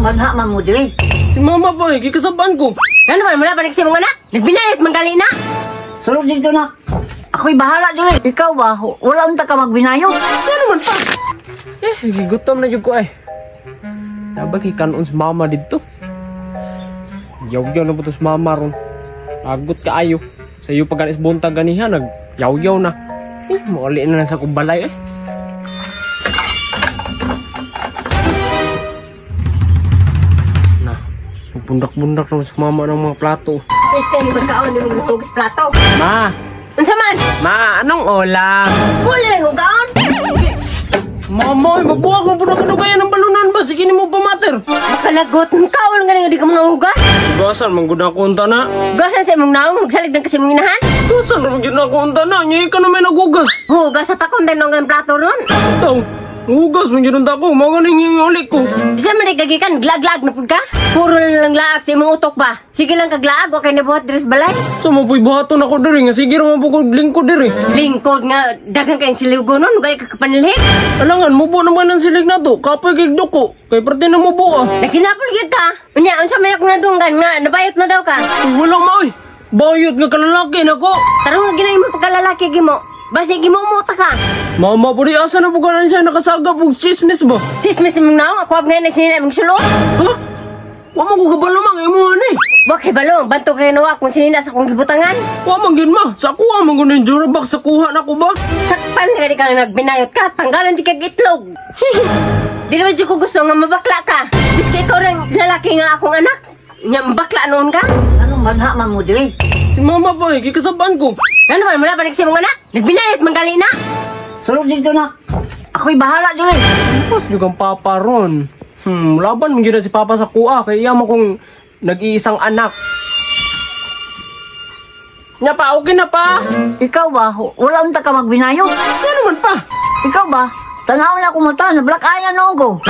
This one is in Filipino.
Anong banha man mo diri? Si mama pa eh, kikasabaan ko. Ano man, mula pa nagsimong anak? Nagbinayot, manggali na. Sulod dito na. Ako'y bahala diri. Ikaw ba? Wala unta ka magbinayo. Ano man pa? Gigutom na yun ko eh. Dapat kikanon si mama dito. Yaw-yaw na po to si mama ron. Agot ka ayo. Sa iyo pagkanis buntag ganiha, nag-yaw-yaw na. Mauli na sa kumbalay eh. Na, bundak-bundak na si mama ng mga plato. Pwede ni magkaon ng mga tugis plato. Ma! Unsa man? Ma, anong ulam? Huli lang yung kaon. Mama, magbuwag mo po na kanugayan ng balunan ba? Sige ni mo pa mater. Makalagot, kaon nga nga di ka mga hugas. Gasan, mangguna ko unta na. Gasan sa imong naong, magsalig ng kasi mong inahan. Gasan, mangguna ko unta na. Ngayon ka na may nagugas. Hugas sa pakong tanong ng plato ron. Ito, hugas, mangguna ko. Mga nanging ulit ko. Bisa man gagikan, glag-lag na pud ka. Puro lang laag sa imong utok ba? Sige lang kaglaag, wakay na buhat dress balay. So, mapoy buhaton ako diri. Nga sige naman po ko lingkod diri. Lingkod nga, dagang kayong siligo nun, gaya ka kapanilhik. Alangan, mubo naman ang silig na to. Kapoy kay duko. Kay parte na mubo ah. Nakinapulgit ka. Unya, unsa may ako nadunggan nga, nabayot na daw ka. Uy, walang maoy. Bayot nga kalalaki na ko. Tarong nga ginay mo pagkalalaki gimo. Basi gimo umuta ka. Mama, puri asa na po ka siya nakasagap og sismis ba? Sismis imong naong, ako ab nga na sinina imong sulod. Ha? Wa mo ko kabalo mang imo ni. Bakit balong, bantog rin ako kung sinina sa kong gibutangan. Wa man gid ma. Sa kuha man gunin jurabak sa kuha na ko ba? Sakpan nga di ka nagbinayot ka, tanggalan di kag itlog. Di naman di ko gusto nga mabakla ka. Biski ikaw rin lalaki nga akong anak. Nya mabakla noon ka. Anong banha man mo diri? Si mama pa eh, kikasabaan ko. Ano man, mula pa nagsimong anak? Nagbinayot, manggali na. Sulod dito na. Ako'y bahala diri. Pas dugang papa ron. Laban mo si papa sa kuha. Kaya iya mo kung nag-iisang anak. Nya pa, okay na pa. Ikaw ba? Wala unta ka magbinayo. Ano man pa? Ikaw ba? Tanaw na ako mata, na black eye na ko.